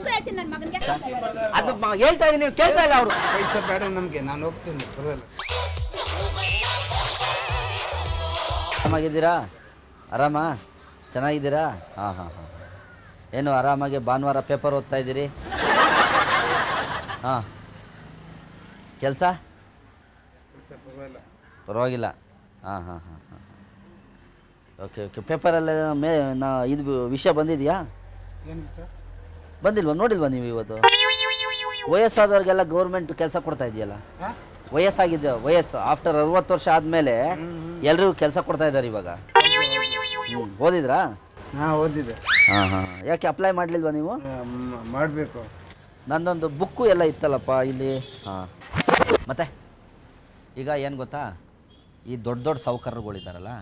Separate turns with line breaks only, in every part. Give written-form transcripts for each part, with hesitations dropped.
ಅದಕ್ಕೂ ಹೇಳ್ತೀನಿ ನನ್ನ ಮಗನಿಗೆ
ಅದು ಹೇಳ್ತಾ ಇದೀನಿ ನೀವು ಕೇಳ್ತಾ ಇಲ್ಲ ಅವರು
ಪೈಸೆ ಬೇಡ ನಮಗೆ ನಾನು ಹೋಗ್ತೀನಿ ಬರಲ್ಲ
ಆರಾಮಾಗಿದ್ದೀರಾ ಆರಾಮ ಚೆನ್ನಾಗಿದ್ದೀರಾ ಹಾಂ ಹಾಂ ಹಾಂ ಏನು ಆರಾಮಾಗಿ ಭಾನುವಾರ ಪೇಪರ್ ಓದ್ತಾ ಇದ್ದೀರಿ ಹಾಂ ಕೆಲಸ ಪರವಾಗಿಲ್ಲ ಹಾಂ ಹಾಂ ಹಾಂ ಹಾಂ ಓಕೆ ಓಕೆ ಪೇಪರಲ್ಲಿ ಇದು ವಿಷಯ ಬಂದಿದೆಯಾ
ಏನು ಸರ್
ಬಂದಿಲ್ವಾ ನೋಡಿಲ್ವಾ ನೀವು ಇವತ್ತು ವಯಸ್ಸಾದವ್ರಿಗೆಲ್ಲ ಗೌರ್ಮೆಂಟ್ ಕೆಲಸ ಕೊಡ್ತಾ ಇದೆಯಲ್ಲ ವಯಸ್ಸಾಗಿದೆ ವಯಸ್ಸು ಆಫ್ಟರ್ 60 ವರ್ಷ ಆದಮೇಲೆ ಎಲ್ರಿಗೂ ಕೆಲಸ ಕೊಡ್ತಾ ಇದ್ದಾರೆ ಇವಾಗ ಓದಿದ್ರಾ
ಹಾಂ ಓದಿದೆ
ಹಾಂ ಹಾಂ ಯಾಕೆ ಅಪ್ಲೈ ಮಾಡಲಿಲ್ವಾ ನೀವು
ಮಾಡಬೇಕು
ನಂದೊಂದು ಬುಕ್ಕು ಎಲ್ಲ ಇತ್ತಲ್ಲಪ್ಪ ಇಲ್ಲಿ ಹಾಂ ಮತ್ತೆ ಈಗ ಏನು ಗೊತ್ತಾ ಈ ದೊಡ್ಡ ದೊಡ್ಡ ಸಾಹುಕಾರರುಗಳಿದ್ದಾರಲ್ಲ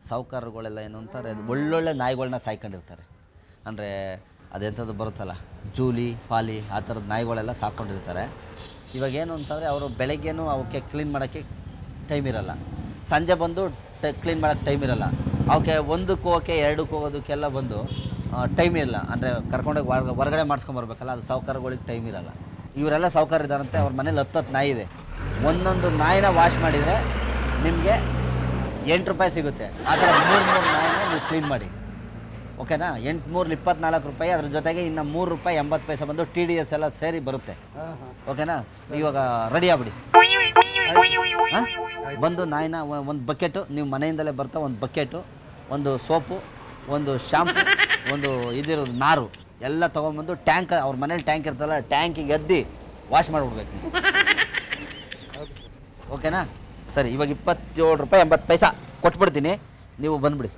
ಸಾಹುಕಾರರುಗಳೆಲ್ಲ ಏನು ಅಂತಾರೆ ಒಳ್ಳೊಳ್ಳೆ ನಾಯಿಗಳನ್ನ ಸಾಯ್ಕೊಂಡಿರ್ತಾರೆ ಅಂದರೆ ಅದೆಂಥದ್ದು ಬರುತ್ತಲ್ಲ ಜೂಲಿ ಪಾಲಿ ಆ ಥರದ ನಾಯಿಗಳೆಲ್ಲ ಸಾಕೊಂಡಿರ್ತಾರೆ ಇವಾಗ ಏನು ಅಂತಂದರೆ ಅವರು ಬೆಳಗ್ಗೆನೂ ಅವಕ್ಕೆ ಕ್ಲೀನ್ ಮಾಡೋಕ್ಕೆ ಟೈಮ್ ಇರೋಲ್ಲ ಸಂಜೆ ಬಂದು ಕ್ಲೀನ್ ಮಾಡೋಕ್ಕೆ ಟೈಮ್ ಇರೋಲ್ಲ ಅವಕ್ಕೆ ಒಂದಕ್ಕೆ ಹೋಗೋಕ್ಕೆ ಎರಡಕ್ಕೆ ಹೋಗೋದಕ್ಕೆಲ್ಲ ಬಂದು ಟೈಮ್ ಇರಲ್ಲ ಅಂದರೆ ಕರ್ಕೊಂಡೋಗಿ ಹೊರಗಡೆ ಮಾಡಿಸ್ಕೊಂಬರ್ಬೇಕಲ್ಲ ಅದು ಸಾಹುಕಾರಗಳಿಗೆ ಟೈಮ್ ಇರೋಲ್ಲ ಇವರೆಲ್ಲ ಸಾಹುಕಾರ ಇದ್ದಾರಂತೆ ಅವ್ರ ಮನೇಲಿ 10 ನಾಯಿ ಇದೆ ಒಂದೊಂದು ನಾಯಿನ ವಾಶ್ ಮಾಡಿದರೆ ನಿಮಗೆ 8 ರೂಪಾಯಿ ಸಿಗುತ್ತೆ ಆ ಥರ 3 ನಾಯಿನ ನೀವು ಕ್ಲೀನ್ ಮಾಡಿ ಓಕೆನಾ 8 3 24 ರೂಪಾಯಿ ಅದ್ರ ಜೊತೆಗೆ ಇನ್ನು 3 ರೂಪಾಯಿ 80 ಪೈಸೆ ಬಂದು TDS ಎಲ್ಲ ಸೇರಿ ಬರುತ್ತೆ ಓಕೆನಾ ಇವಾಗ ರೆಡಿ ಆಗ್ಬಿಡಿ ಹಾಂ ಬಂದು ನಾಯಿನ ಒಂದು ಬಕೆಟು ನೀವು ಮನೆಯಿಂದಲೇ ಬರ್ತಾ ಒಂದು ಬಕೆಟು ಒಂದು ಸೋಪು ಒಂದು ಶಾಂಪು ಒಂದು ಇದಿರೋದು ನಾರು ಎಲ್ಲ ತೊಗೊಂಬಂದು ಟ್ಯಾಂಕ್ ಅವ್ರ ಮನೇಲಿ ಟ್ಯಾಂಕ್ ಇರ್ತಲ್ಲ ಟ್ಯಾಂಕಿಗೆ ಎದ್ದಿ ವಾಶ್ ಮಾಡಿಬಿಡ್ಬೇಕು ನೀವು ಓಕೆನಾ ಸರಿ ಇವಾಗ 27 ರೂಪಾಯಿ 80 ಪೈಸೆ ಕೊಟ್ಬಿಡ್ತೀನಿ ನೀವು ಬಂದ್ಬಿಡಿ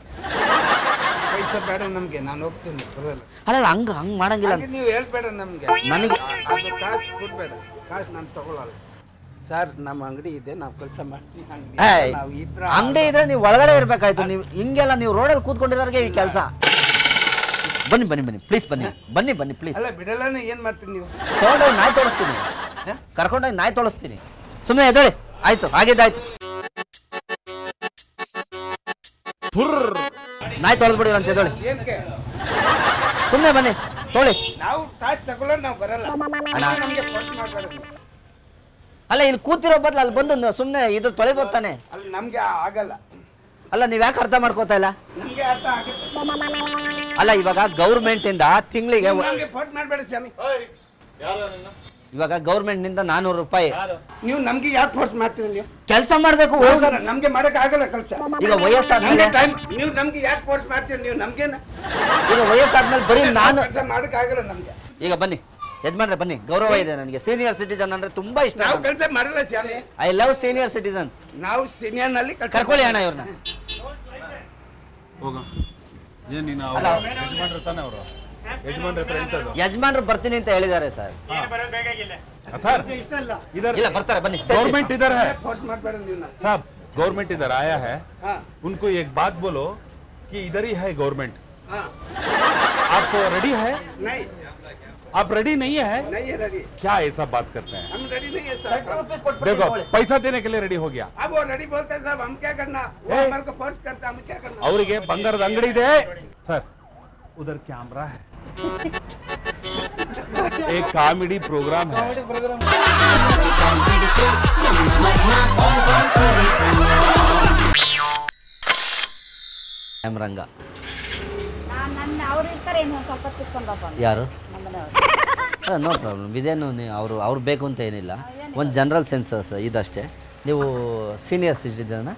ಪೈಸೆ ಬೇಡ ನಮಗೆ ನಾನು ಹೋಗ್ತೀನಿ ಬರಲ್ಲ
ಅಲ್ಲ ಹಂಗೆ ಮಾಡಂಗಿಲ್ಲ
ನೀವು ಹೇಳ್ಬೇಡ ನಮಗೆ
ನನಗೆ
ಅದು ಕಾಸು ಕೊಡಬೇಡ ಕಾಸು ನಾನು ತಗೊಳ್ಳಲ್ಲ ಸರ್ ನಮ್ಮ ಅಂಗಡಿ ಇದೆ ನಾವು ಕೆಲಸ ಮಾಡ್ತೀವಿ ನಾವು ಈ ಥರ
ಅಂಗಡಿ ಇದ್ರೆ ನೀವು ಒಳಗಡೆ ಇರಬೇಕಾಯ್ತು ನೀವು ಹಿಂಗೆಲ್ಲ ನೀವು ರೋಡಲ್ಲಿ ಕೂತ್ಕೊಂಡಿರೋರಿಗೆ ಈ ಕೆಲಸ ಬನ್ನಿ ಬನ್ನಿ ಬನ್ನಿ ಪ್ಲೀಸ್ ಬನ್ನಿ ಬನ್ನಿ ಬನ್ನಿ ಪ್ಲೀಸ್
ಅಲ್ಲ ಬಿಡಲ್ಲ ಏನು ಮಾಡ್ತೀನಿ ನೀವು
ತೊಗೊಂಡೋಗಿ ನಾಯಿ ತೊಳಸ್ತೀನಿ ಕರ್ಕೊಂಡೋಗಿ ನಾಯಿ ತೊಳಸ್ತೀನಿ ಸುಮ್ಮನೆ ಎದ್ದೇಳಿ ಆಯ್ತು ಆಗಿದ್ದಾಯ್ತು ನಾಯಿ ತೊಳೆದ್ಬಿಡಿ ಅಂತ ಎದ್ದೇಳಿ
ಏನಕ್ಕೆ
ಸುಮ್ಮನೆ ಬನ್ನಿ ತೊಳಿ
ನಾವು ಕಾಸು ತಗೊಳ್ಳೋದು ನಾವು ಬರಲ್ಲ ನಮಗೆ ಫೋರ್ಸ್ ಮಾಡಬೇಡ
ಅಲ್ಲ ಇಲ್ಲಿ ಕೂತಿರೋ ಬದಲು ಅಲ್ಲಿ ಬಂದು ಸುಮ್ಮನೆ ಇದು ತೊಳಿಬೋದು ತಾನೆ
ಅಲ್ಲಿ ನಮಗೆ ಆಗಲ್ಲ
ಅಲ್ಲ ನೀವು ಯಾಕೆ ಅರ್ಥ ಮಾಡ್ಕೋತಾ ಇಲ್ಲ
ನಮಗೆ ಅರ್ಥ ಆಗುತ್ತೆ
ಅಲ್ಲ ಇವಾಗ ಗೌರ್ಮೆಂಟ್ ಇಂದ ತಿಂಗಳಿಗೆ
ನಮಗೆ ಫೋರ್ಸ್ ಮಾಡಬೇಡ ಸ್ವಾಮಿ
ಇವಾಗ ಗೌರ್ಮೆಂಟ್ ನಿಂದ 400 ರೂಪಾಯಿ
ನೀವು ನಮ್ಗೆ ಯಾಕೆ ಫೋರ್ಸ್ ಮಾಡ್ತೀರಿ ನೀವು
ಕೆಲಸ ಮಾಡ್ಬೇಕು
ನಮ್ಗೆ ಮಾಡಕ್ ಆಗಲ್ಲ ಕೆಲಸ
ಈಗ ವಯಸ್ಸಾದ್ಮೇಲೆ
ನೀವು ನಮ್ಗೆ ಯಾಕೆ ಫೋರ್ಸ್ ಮಾಡ್ತೀರಿ ನೀವು ನಮ್ಗೇನ
ಈಗ ವಯಸ್ಸಾದ್ಮೇಲೆ ಬರೀ ನಾನು
ಕೆಲಸ ಮಾಡಕ್ ಆಗಲ್ಲ ನಮ್ಗೆ
ಈಗ ಬನ್ನಿ ಯಜಮಾನ್ರೆ ಬನ್ನಿ ಗೌರವ ಇದೆ ನನಗೆ ಸೀನಿಯರ್ ಸಿಟಿಜನ್ ಅಂದ್ರೆ ತುಂಬಾ ಇಷ್ಟ
ನಾವು ಕೆಲಸ ಮಾಡಲ್ಲ ಸ್ವಾಮಿ
ಐ ಲವ್ ಸೀನಿಯರ್ ಸಿಟಿಜನ್ಸ್
ನಾವು ಸೀನಿಯರ್ ನಲ್ಲಿ
ಕರ್ಕೊಳ್ಳಿ ಅಣ್ಣ ಇವ್ರನ್ನ
ಹೋಗ ಏನ್ ನೀನು ಯಜಮಾನ್ರ ತಾನೆ ಅವರು ಯಜಮಾನ್ರ ಹತ್ರ ಎಂತದ್ದು
ಯಜಮಾನ್ರು ಬರ್ತೀನಿ ಅಂತ ಹೇಳಿದ್ದಾರೆ ಸರ್
सर इधर
ಇಲ್ಲ ಬರ್ತಾರೆ ಬನ್ನಿ
गवर्नमेंट इधर है
ಫೋರ್ಸ್ ಮಾಡಬೇಡ ನೀವು
साहब गवर्नमेंट इधर आया है उनको एक बात बोलो कि इधर ही है गवर्नमेंट आप रेडी है
नहीं
आप रेडी नहीं है
नहीं है रेडी
क्या ऐसा बात करते हैं
हम रेडी नहीं है साहब
देखो पैसा देने के लिए रेडी हो गया
अब वो रेडी बोलते हैं साहब हम क्या करना वो हमारे को फोर्स करता हम क्या करना
ಅವರಿಗೆ ಬಂಗಾರದ ಅಂಗಡಿ ಇದೆ सर उधर कैमरा है एक कॉमेडी प्रोग्राम है
ರಂಗ
ನನ್ನ ಅವ್ರು ಇರ್ತಾರೆ ಏನು ಸ್ವಲ್ಪ ತಿಳ್ಕೊಂಡಪ್ಪ
ಯಾರು
ನಮ್ಮನೆಯವರು
ನೋ ಪ್ರಾಬ್ಲಮ್ ಇದೇನು ಅವ್ರು ಬೇಕು ಅಂತ ಏನಿಲ್ಲ ಒಂದು ಜನರಲ್ ಸೆನ್ಸಸ್ ಇದಷ್ಟೇ ನೀವು ಸೀನಿಯರ್ ಸಿಟಿಜನ್ನ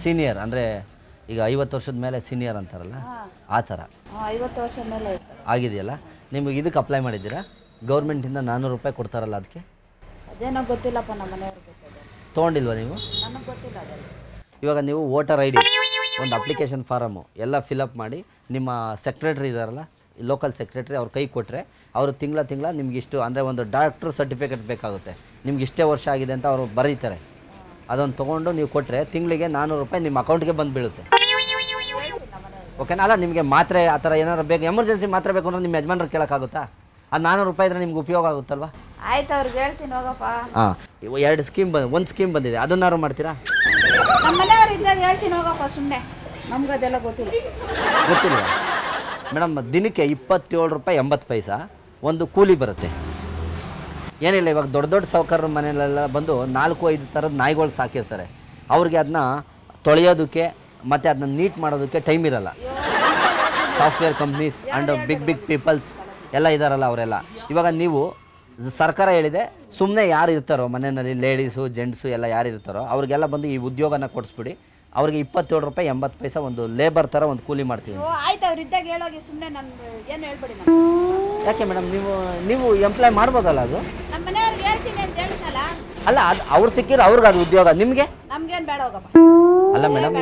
ಸೀನಿಯರ್ ಅಂದರೆ ಈಗ 50 ವರ್ಷದ ಮೇಲೆ ಸೀನಿಯರ್ ಅಂತಾರಲ್ಲ ಆ ಥರ
50 ವರ್ಷ ಮೇಲೆ
ಆಗಿದೆಯಲ್ಲ ನಿಮಗೆ ಇದಕ್ಕೆ ಅಪ್ಲೈ ಮಾಡಿದ್ದೀರಾ ಗೌರ್ಮೆಂಟಿಂದ 400 ರೂಪಾಯಿ ಕೊಡ್ತಾರಲ್ಲ ಅದಕ್ಕೆ
ಅದೇನೋ ಗೊತ್ತಿಲ್ಲಪ್ಪ ನಮ್ಮ ಮನೆಯವ್ರಿಗೆ ಗೊತ್ತಿದೆ
ತೊಗೊಂಡಿಲ್ವಾ ನೀವು
ನನಗೆ ಗೊತ್ತಿಲ್ಲ ಅದೆಲ್ಲ
ಇವಾಗ ನೀವು ವೋಟರ್ ಐ ಡಿ ಒಂದು ಅಪ್ಲಿಕೇಶನ್ ಫಾರಮು ಎಲ್ಲ ಫಿಲಪ್ ಮಾಡಿ ನಿಮ್ಮ ಸೆಕ್ರೆಟ್ರಿ ಇದ್ದಾರಲ್ಲ ಲೋಕಲ್ ಸೆಕ್ರೆಟ್ರಿ ಅವ್ರ ಕೈ ಕೊಟ್ಟರೆ ಅವರು ತಿಂಗಳ ನಿಮ್ಗೆ ಇಷ್ಟು ಅಂದರೆ ಒಂದು ಡಾಕ್ಟ್ರ್ ಸರ್ಟಿಫಿಕೇಟ್ ಬೇಕಾಗುತ್ತೆ ನಿಮ್ಗೆ ಇಷ್ಟೇ ವರ್ಷ ಆಗಿದೆ ಅಂತ ಅವರು ಬರೀತಾರೆ ಅದನ್ನು ತೊಗೊಂಡು ನೀವು ಕೊಟ್ಟರೆ ತಿಂಗಳಿಗೆ 400 ರೂಪಾಯಿ ನಿಮ್ಮ ಅಕೌಂಟ್ಗೆ ಬಂದು ಬೀಳುತ್ತೆ ಓಕೆನಾ ಅಲ್ಲ ನಿಮಗೆ ಮಾತ್ರೆ ಆ ಥರ ಏನಾದ್ರು ಬೇಕು ಎಮರ್ಜೆನ್ಸಿ ಮಾತ್ರೆ ಬೇಕು ಅಂದ್ರೆ ನಿಮ್ಮ ಯಜಮಾನ್ರು ಕೇಳೋಕ್ಕಾಗುತ್ತಾ ಅದು 400 ರೂಪಾಯಿ ಇದ್ರೆ ನಿಮ್ಗೆ ಉಪಯೋಗ ಆಗುತ್ತಲ್ವಾ
ಆಯ್ತು ಅವ್ರಿಗೆ ಹೇಳ್ತೀನಿ ಹೋಗಪ್ಪ
ಹಾಂ 2 ಸ್ಕೀಮ್ ಒಂದು ಸ್ಕೀಮ್ ಬಂದಿದೆ ಅದನ್ನಾರು ಮಾಡ್ತೀರಾ
ನಮ್ಮ ಮನೆಯವ್ರು ಇದ್ದಾಗ ಹೇಳ್ತೀನಿ ಹೋಗಪ್ಪ ಸುಮ್ಮನೆ ನಮ್ಗೆ ಅದೆಲ್ಲ ಗೊತ್ತಿಲ್ಲ
ಗೊತ್ತಿಲ್ವಾ ಮೇಡಮ್ ದಿನಕ್ಕೆ 27 ರೂಪಾಯಿ 80 ಪೈಸಾ ಒಂದು ಕೂಲಿ ಬರುತ್ತೆ. ಏನಿಲ್ಲ, ಇವಾಗ ದೊಡ್ಡ ದೊಡ್ಡ ಸಾಹುಕಾರರ ಮನೆಯಲ್ಲೆಲ್ಲ ಬಂದು 4-5 ಥರದ ನಾಯಿಗಳು ಸಾಕಿರ್ತಾರೆ. ಅವ್ರಿಗೆ ಅದನ್ನ ತೊಳೆಯೋದಕ್ಕೆ ಮತ್ತು ಅದನ್ನ ನೀಟ್ ಮಾಡೋದಕ್ಕೆ ಟೈಮ್ ಇರಲ್ಲ. Software companies and big peoples ಎಲ್ಲ ಇದ್ದಾರಲ್ಲ ಅವರೆಲ್ಲ. ಇವಾಗ ನೀವು ಸರ್ಕಾರ ಹೇಳಿದೆ ಸುಮ್ಮನೆ ಯಾರು ಇರ್ತಾರೋ ಮನೆಯಲ್ಲಿ ಲೇಡೀಸು ಜೆಂಟ್ಸು ಎಲ್ಲ ಯಾರು ಇರ್ತಾರೋ ಅವ್ರಿಗೆಲ್ಲ ಬಂದು ಈ ಉದ್ಯೋಗನ ಕೊಡಿಸ್ಬಿಡಿ. ಅವ್ರಿಗೆ 27 ರೂಪಾಯಿ 80 ಪೈಸಾ ಒಂದು ಲೇಬರ್ ಥರ ಒಂದು ಕೂಲಿ ಮಾಡ್ತೀವಿ.
ಆಯ್ತು, ಅವ್ರು ಇದ್ದಾಗ ಹೇಳೋಗಿ ಸುಮ್ಮನೆ ನನ್ಗೆ ಏನು ಹೇಳ್ಬೇಡಿ.
ಯಾಕೆ ಮೇಡಮ್ ನೀವು ಎಂಪ್ಲಾಯ್ ಮಾಡ್ಬೋದಲ್ಲ? ಅದು
ನಮ್ಮ ಮನೆಯವ್ರಿಗೆ ಹೇಳ್ತೀನಿ ಅಂತ ಹೇಳಿದ್ನಲ್ಲ.
ಅಲ್ಲ, ಅದು ಅವ್ರು ಸಿಕ್ಕಿರೋ ಅವ್ರಿಗೆ ಅದು ಉದ್ಯೋಗ, ನಿಮಗೆ
ನಮ್ಗೇನು ಬೇಡ ಹೋಗಪ್ಪ.
ಅಲ್ಲ ಮೇಡಮ್,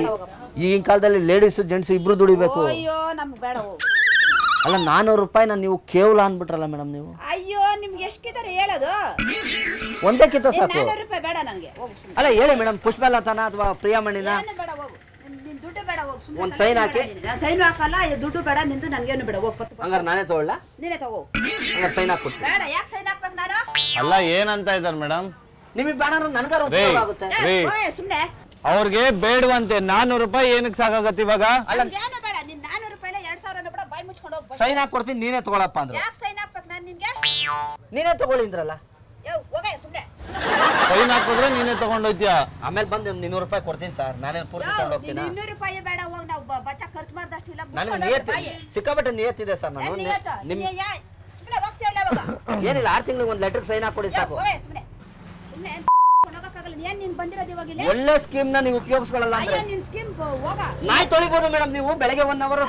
ಈಗಿನ ಕಾಲದಲ್ಲಿ ಲೇಡೀಸು ಜೆಂಟ್ಸು ಇಬ್ರು ದುಡಿಬೇಕು.
ಅಯ್ಯೋ ನಮ್ಗೆ ಬೇಡ ಹೋಗು.
ಅಲ್ಲ 400 ರೂಪಾಯಿನ ನೀವು ಕೇವಲ ಅಂದ್ಬಿಟ್ರಲ್ಲ ಮೇಡಮ್ ನೀವು.
ಅಯ್ಯೋ ನಿಮ್ಗೆ ಎಷ್ಟಿದ್ದಾರೆ ಹೇಳೋದು?
ಒಂದೇ ಕಿತ್ತ ಸಾಕು.
400 ರೂಪಾಯಿ ಬೇಡ ನನಗೆ, ಹೋಗು.
ಅಲ್ಲ ಹೇಳಿ ಮೇಡಮ್, ಪುಷ್ಪಲತಾನ ಅಥವಾ ಪ್ರಿಯಾಮಣಿನ?
ಏನು ಬೇಡ, ಹೋಗು. ನಿನ್ ದುಡ್ಡು ಬೇಡ, ಹೋಗು. ಸುಮ್ಮನೆ
ಒಂದು ಸೈನ್ ಹಾಕಿ.
ಸೈನ್ ಹಾಕಲ್ಲ, ದುಡ್ಡು ಬೇಡ ನಿಂದು, ನನಗೇನು ಬೇಡ, ಹೋಗು.
ಹಂಗಾರೆ ನಾನೇ ತಗೊಳ್ಳ?
ನೀನೇ ತಗೋ.
ಹಂಗಾರೆ ಸೈನ್ ಹಾಕ್ಬಿಟ್ಟು.
ಬೇಡ, ಯಾಕೆ ಸೈನ್ ಹಾಕ್ಬೇಕು ನಾನು?
ಅಲ್ಲ ಏನಂತ ಇದ್ದಾರೆ ಮೇಡಮ್?
ನಿಮಗೆ ಬೇಡ ನನಗಾರ ಉಪಯೋಗ ಆಗುತ್ತೆ.
ಸುಮ್ಮನೆ
ಅವ್ರಿಗೆ ಬೇಡವಂತೆ 400 ರೂಪಾಯಿ ಏನಕ್ಕೆ ಸಾಕಾಗತ್ತೆ ಇವಾಗ?
ಏನು ಬೇಡ, ನಿನ್ 400 ರೂಪಾಯಿನ 2000 ಬೇಡ, ಬಾಯಿ ಮುಚ್ಕೊಂಡು ಹೋಗಿ.
ಸೈನ್ ಹಾಕೊಡ್ತೀನಿ, ನೀನೇ ತಗೊಳಪ್ಪ ಅಂದ್ರೆ.
ಯಾಕೆ ಸೈನ್ ಹಾಕ್ಬೇಕು ನಾನು ನಿನ್ಗೆ?
ನೀನೇ ತಗೊಳ್ಳಿ ಅಂದ್ರಲ್ಲ.
ಹೋಗ ಸುಮ್ಮನೆ.
ಸೈನ್ ಹಾಕಿದ್ರೆ ನೀನೇ ತಗೊಂಡೋಯ್ತೀಯಾ?
ಆಮೇಲೆ ಬಂದು 200 ರೂಪಾಯಿ ಕೊಡ್ತೀನಿ ಸರ್, ನಾನೇನು ಪೂರ್ತಿ ತಗೊಂಡು ಹೋಗ್ತೀನಿ.
200 ರೂಪಾಯಿ ಬೇಡ, ಹೋಗಿ ನಾವು ಬಚ್ಚ ಖರ್ಚು ಮಾಡ್ದಷ್ಟಿಲ್ಲ.
ನನಗೆ ನಿಯತ್ತು, ಸಿಕ್ಕಾಪಟ್ಟೆ ನಿಯತ್ತಿದೆ ಸರ್. ನಾನು
ಸುಮ್ಮನೆ ಹೋಗ್ತೀಯಲ್ಲ ಅವಾಗ.
ಏನಿಲ್ಲ, 6 ತಿಂಗಳಿಗೆ ಒಂದು ಲೆಟರ್ ಸೈನ್ ಹಾಕೊಡಿ ಸಾಕು.
ಸುಮ್ಮನೆ ಏನ್ ನೀನ್ ಬಂದಿರೋದು ಇವಾಗ ಇಲ್ಲಿ?
ಒಳ್ಳೆ ಸ್ಕೀಮ್ ನ ನೀವು ಉಪಯೋಗಿಸ್ಕೊಳ್ಳಲ್ಲ ಅಂದ್ರೆ
ನಿನ್ ಸ್ಕೀಮ್ ಹೋಗ.
ನಾಯಿ ತೊಳಿಬಹುದು ಮೇಡಮ್ ನೀವು, ಬೆಳಗ್ಗೆ 1 ಅವರ್.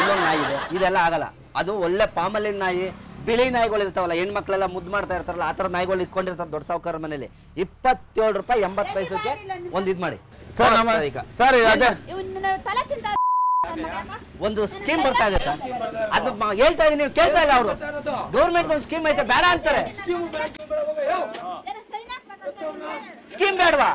ಇಲ್ಲೊಂದು ನಾಯಿ ಇದೆ, ಇದೆಲ್ಲ ಆಗಲ್ಲ. ಅದು ಒಳ್ಳೆ ಪಾಮಲಿನ ನಾಯಿ, ಬಿಳಿ ನಾಯಿಗಳು ಇರ್ತಾವಲ್ಲ, ಹೆಣ್ಮಕ್ಳೆಲ್ಲ ಮುದ್ದು ಮಾಡ್ತಾ ಇರ್ತಾರಲ್ಲ, ಆ ಥರ ನಾಯಿಗಳು ಇಟ್ಕೊಂಡಿರ್ತಾರೆ ದೊಡ್ಡ ಸಾಹುಕಾರ ಮನೇಲಿ. 27 ರೂಪಾಯಿ 80 ಪೈಸೆಗೆ ಒಂದು ಇದು ಮಾಡಿ
ಸರ್. ಸರ್
ತಲೆ ಚಿಂತ
ಒಂದು ಸ್ಕೀಮ್ ಬರ್ತಾ ಇದೆ ಸರ್, ಅದು ಹೇಳ್ತಾ ಇದೀನಿ, ನೀವು ಕೇಳ್ತಾ ಇಲ್ಲ. ಅವರು ಗೌರ್ಮೆಂಟ್ ಒಂದು ಸ್ಕೀಮ್ ಐತೆ, ಬೇಡ ಅಂತಾರೆ. ಸ್ಕೀಮ್ ಬೇಡವಾ?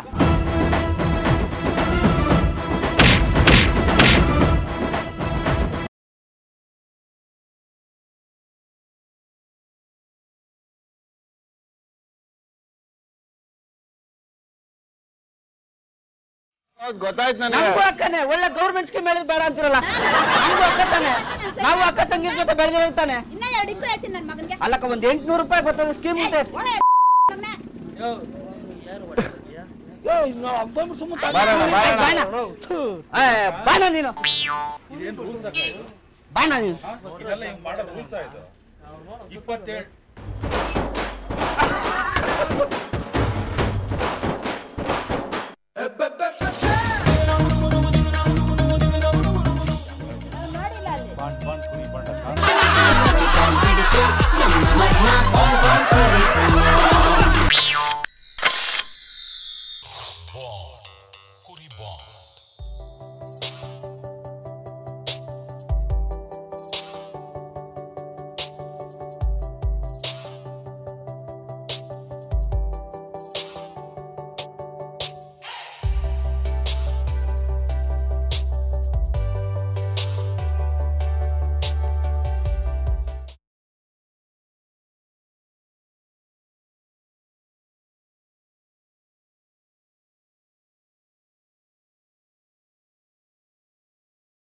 ಗೊತ್ತಾಯ್ತು ನನಗೆ.
ನಮಗೂ ಅಕ್ಕನೇ, ಒಳ್ಳೆ ಗೌರ್ಮೆಂಟ್ ಸ್ಕೀಮ್ ಹೇಳಿದ್ ಬೇಡ ಅಂತಿರಲ್ಲ. ನಮಗೂ ಅಕ್ಕ ತಾನೆ, ನಾವು ಅಕ್ಕ ತಂಗಿರ ಜೊತೆ ಬೆಳೆದಿರ್ತಾನೆ.
ಇನ್ನ 2 ಇಕ್ಕು ಹೇಳ್ತೀನಿ ನನ್ನ ಮಗನಿಗೆ.
ಅಲ್ಲಕ್ಕ ಒಂದು 800 ರೂಪಾಯಿ ಬರ್ತದೆ ಸ್ಕೀಮ್ ಇದೆ. ಬಾಣ ನೀನು, ಬಾಣ ನೀನು.
ಇದೆಲ್ಲ ಹಿಂಗ್ ಮಾಡೋ ರೂಲ್ಸ್ ಆಯ್ತು. 27